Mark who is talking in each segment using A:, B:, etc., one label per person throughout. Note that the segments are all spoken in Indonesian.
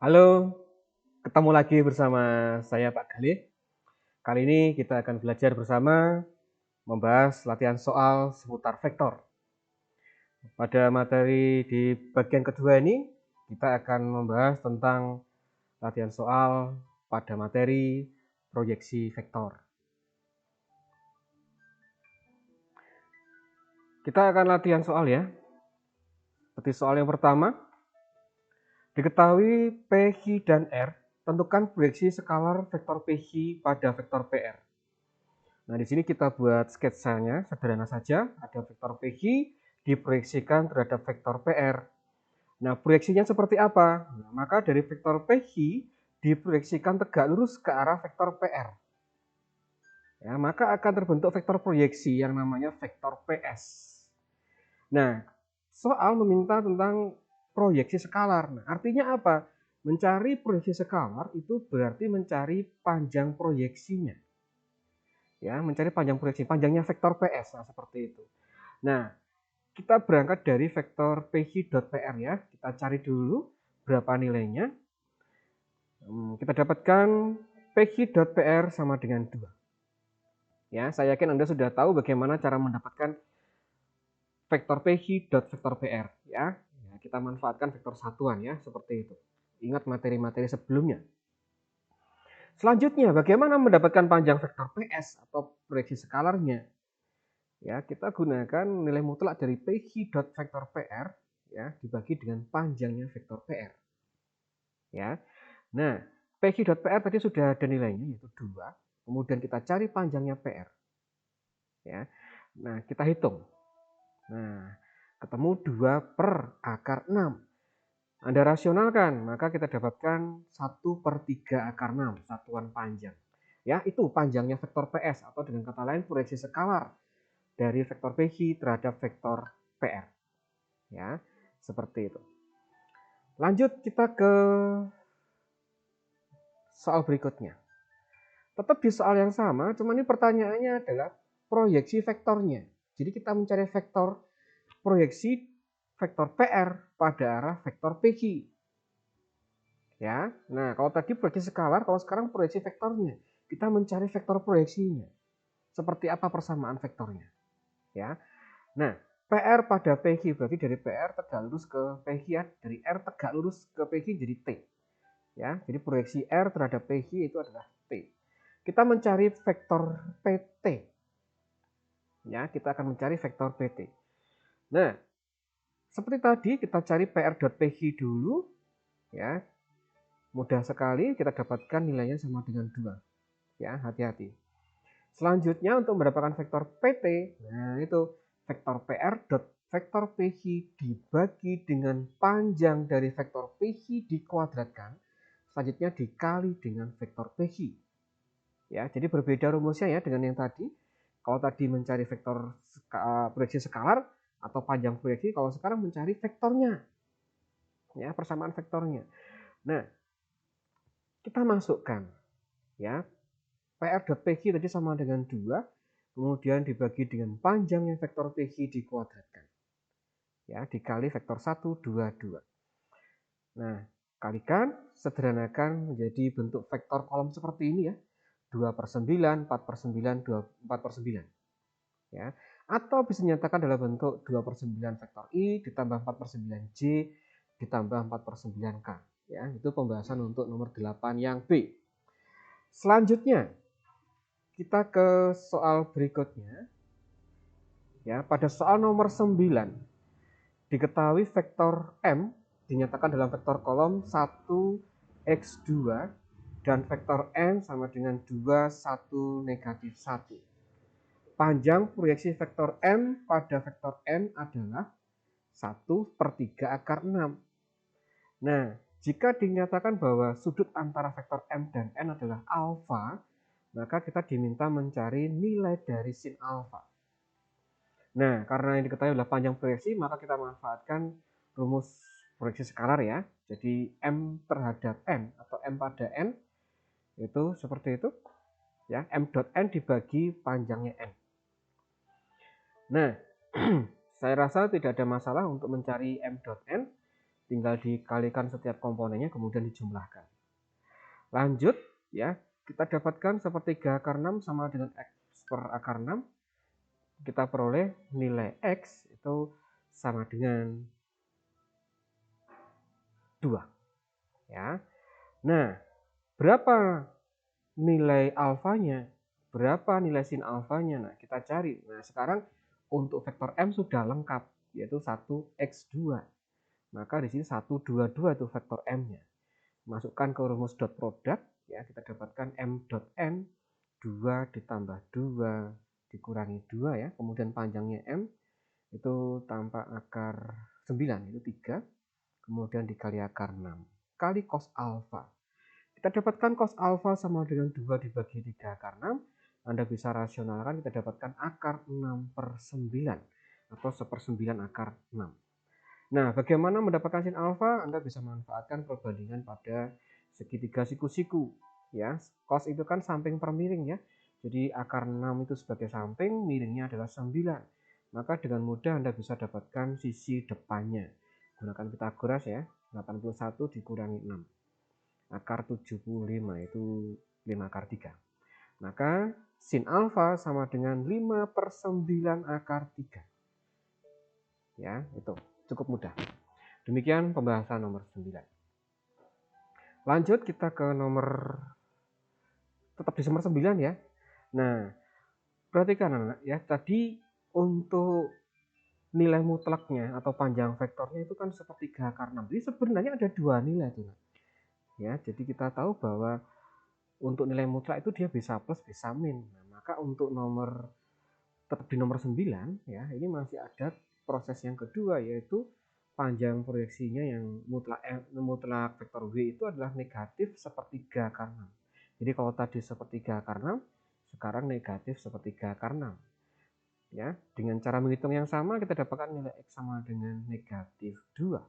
A: Halo, ketemu lagi bersama saya Pak Galih. Kali ini kita akan belajar bersama membahas latihan soal seputar vektor. Pada materi di bagian kedua ini, kita akan membahas tentang latihan soal pada materi proyeksi vektor. Kita akan latihan soal ya. Seperti soal yang pertama, diketahui PH dan R, tentukan proyeksi skalar vektor PH pada vektor PR. Nah, di sini kita buat sketsanya, sederhana saja. Ada vektor PQ diproyeksikan terhadap vektor PR. Nah, proyeksinya seperti apa? Nah, maka dari vektor PQ diproyeksikan tegak lurus ke arah vektor PR. Ya, maka akan terbentuk vektor proyeksi yang namanya vektor PS. Nah, soal meminta tentang proyeksi skalar. Nah, artinya apa? Mencari proyeksi skalar itu berarti mencari panjang proyeksinya. Ya, mencari panjang proyeksi, panjangnya vektor PS, nah seperti itu. Nah, kita berangkat dari vektor PQ.PR ya, kita cari dulu berapa nilainya. Kita dapatkan PQ.PR sama dengan 2. Ya, saya yakin Anda sudah tahu bagaimana cara mendapatkan vektor PQ.vektor PR ya. Kita manfaatkan vektor satuan ya, seperti itu. Ingat materi-materi sebelumnya. Selanjutnya, bagaimana mendapatkan panjang vektor PS atau proyeksi skalarnya? Ya, kita gunakan nilai mutlak dari PQ.vektor PR ya dibagi dengan panjangnya vektor PR. Ya. Nah, PQ.PR tadi sudah ada nilainya yaitu 2. Kemudian kita cari panjangnya PR. Ya. Nah, kita hitung. Nah, ketemu 2 per akar 6. Anda rasionalkan, maka kita dapatkan 1 per 3 akar 6, satuan panjang. Ya, itu panjangnya vektor PS atau dengan kata lain proyeksi skalar dari vektor PQ terhadap vektor PR. Ya, seperti itu. Lanjut kita ke soal berikutnya. Tetap di soal yang sama, cuma ini pertanyaannya adalah proyeksi vektornya. Jadi kita mencari vektor proyeksi vektor PR pada arah vektor PQ. Ya, nah kalau tadi proyeksi skalar, kalau sekarang proyeksi vektornya. Kita mencari vektor proyeksinya. Seperti apa persamaan vektornya? Ya, nah PR pada PQ berarti dari PR tegak lurus ke PQ ya, dari R tegak lurus ke PQ jadi T. Ya, jadi proyeksi R terhadap PQ itu adalah T. Kita mencari vektor PT. Ya, kita akan mencari vektor PT. Nah, seperti tadi kita cari PR.PQ dulu. Ya, mudah sekali kita dapatkan nilainya sama dengan 2. Ya, hati-hati. Selanjutnya untuk mendapatkan vektor PT, nah itu vektor PR dot vektor PQ dibagi dengan panjang dari vektor PQ dikuadratkan, selanjutnya dikali dengan vektor PQ. Ya, jadi berbeda rumusnya ya dengan yang tadi. Kalau tadi mencari vektor proyeksi skalar atau panjang proyeksi, kalau sekarang mencari vektornya. Ya, persamaan vektornya. Nah, kita masukkan ya PR.PQ tadi sama dengan 2, kemudian dibagi dengan panjangnya vektor PQ dikuadratkan. Ya, dikali vektor 1, 2, 2. Nah, kalikan, sederhanakan menjadi bentuk vektor kolom seperti ini ya. 2 per 9, 4 per 9, 4 per 9. Ya. Atau bisa dinyatakan dalam bentuk 2 per 9 vektor I ditambah 4 per 9 J ditambah 4 per 9 K. Ya, itu pembahasan untuk nomor 8 yang B. Selanjutnya, kita ke soal berikutnya. Ya, pada soal nomor 9, diketahui vektor M dinyatakan dalam vektor kolom 1x2 dan vektor N sama dengan 2, 1, negatif 1. Panjang proyeksi vektor M pada vektor N adalah 1 per 3 akar 6. Nah, jika dinyatakan bahwa sudut antara vektor M dan N adalah alfa, maka kita diminta mencari nilai dari sin alfa. Nah, karena yang diketahui adalah panjang proyeksi, maka kita manfaatkan rumus proyeksi skalar ya. Jadi M terhadap N atau M pada N itu seperti itu. Ya, M dot N dibagi panjangnya N. Nah, saya rasa tidak ada masalah untuk mencari M dot N. tinggal dikalikan setiap komponennya kemudian dijumlahkan. Lanjut ya, kita dapatkan sepertiga akar 6 sama dengan X per akar 6. Kita peroleh nilai X itu sama dengan 2 ya. Nah, berapa nilai alfanya? Berapa nilai sin alfanya? Nah, kita cari. Nah, sekarang untuk vektor M sudah lengkap, yaitu 1x2. Maka di sini 122 itu vektor M-nya. Masukkan ke rumus dot product, ya, kita dapatkan M dot N 2 ditambah 2 dikurangi 2 ya. Kemudian panjangnya M itu tanpa akar 9 itu 3. Kemudian dikali akar 6 kali cos alfa. Kita dapatkan cos alfa sama dengan 2 dibagi 3 akar 6. Anda bisa rasionalkan, kita dapatkan akar 6 per 9 atau 1/9 akar 6. Nah, bagaimana mendapatkan sin alfa? Anda bisa manfaatkan perbandingan pada segitiga siku-siku. Ya, cos itu kan samping per miring ya. Jadi akar 6 itu sebagai samping, miringnya adalah 9. Maka dengan mudah Anda bisa dapatkan sisi depannya. Gunakan Pythagoras ya, 81 dikurangi 6. Akar 75 itu 5 akar 3. Maka sin alfa sama dengan 5/9 akar 3. Ya, itu cukup mudah. Demikian pembahasan nomor 9. Lanjut kita ke nomor, tetap di nomor 9 ya. Nah, perhatikan anak ya, tadi untuk nilai mutlaknya atau panjang vektornya itu kan sepertiga akar 6. Jadi sebenarnya ada dua nilai tuh. Ya, jadi kita tahu bahwa untuk nilai mutlak itu dia bisa plus bisa min. Nah, maka untuk nomor, tetap di nomor 9 ya, ini masih ada proses yang kedua, yaitu panjang proyeksinya yang mutlak vektor W itu adalah negatif sepertiga akar 6. Jadi kalau tadi sepertiga akar 6, sekarang negatif sepertiga akar 6. Ya, dengan cara menghitung yang sama kita dapatkan nilai X sama dengan negatif 2.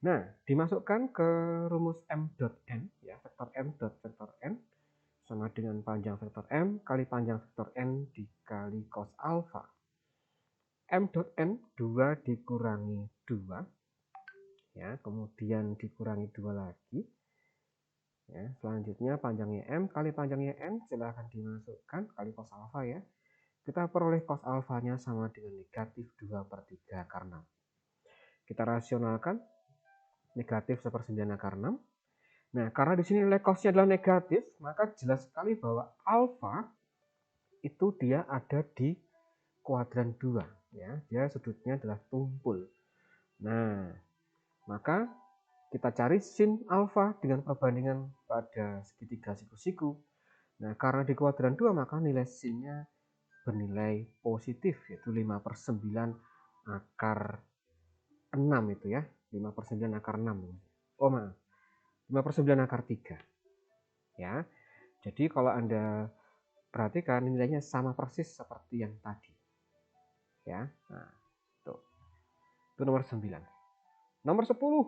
A: Nah, dimasukkan ke rumus M dot N ya, vektor M dot vektor N sama dengan panjang vektor M kali panjang vektor N dikali cos alfa. M dot N 2 dikurangi 2 ya, kemudian dikurangi 2 lagi ya. Selanjutnya panjangnya M kali panjangnya N, silahkan dimasukkan kali cos alfa ya. Kita peroleh cos alfanya sama dengan negatif 2/3 akar 6. Kita rasionalkan, negatif 1/9 akar 6. Nah, karena di sini nilai cosnya adalah negatif, maka jelas sekali bahwa alfa itu dia ada di kuadran 2 ya. Dia sudutnya adalah tumpul. Nah, maka kita cari sin alfa dengan perbandingan pada segitiga siku-siku. Nah, karena di kuadran 2 maka nilai sinnya bernilai positif, yaitu 5/9 akar 6 itu ya. 5/9 akar 6. Oh maaf, 5/9 akar 3. Ya, jadi kalau Anda perhatikan nilainya sama persis seperti yang tadi. Ya, nah, itu nomor 9. Nomor 10.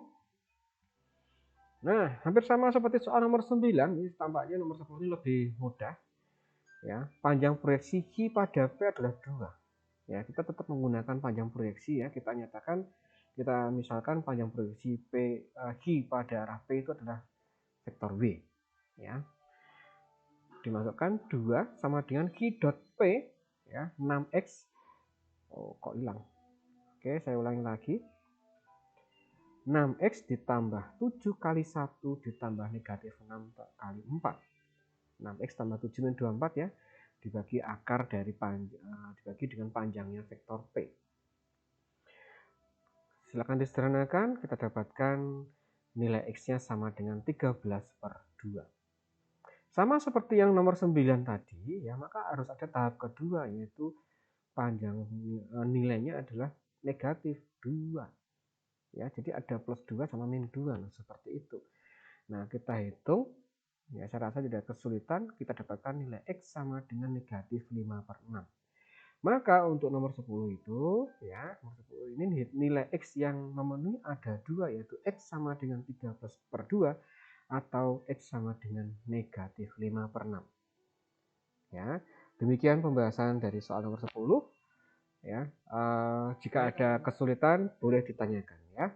A: Nah, hampir sama seperti soal nomor 9, ini tampaknya nomor 10 ini lebih mudah. Ya, panjang proyeksi Q pada P adalah 2. Ya, kita tetap menggunakan panjang proyeksi ya. Kita nyatakan, kita misalkan panjang proyeksi Q pada arah P itu adalah vektor W. Ya. Dimasukkan 2 sama dengan Q dot P ya, 6x. Oh, kok hilang? Oke, saya ulangi lagi. 6x ditambah 7 kali 1 ditambah negatif 6 kali 4. 6x tambah 7 min 24 ya, dibagi akar dari dibagi dengan panjangnya vektor P. Silakan disederhanakan, kita dapatkan nilai X-nya sama dengan 13/2. Sama seperti yang nomor 9 tadi ya, maka harus ada tahap kedua, yaitu panjang nilainya adalah negatif 2. Ya, jadi ada plus 2 sama min 2, nah, seperti itu. Nah, kita hitung ya, saya rasa tidak kesulitan, kita dapatkan nilai X sama dengan negatif 5/6. Maka untuk nomor 10 itu ya, nomor 10 ini nilai X yang memenuhi ada 2, yaitu X sama dengan 13/2 atau X sama dengan negatif 5/6. Ya, demikian pembahasan dari soal nomor 10 ya. Jika ada kesulitan boleh ditanyakan ya.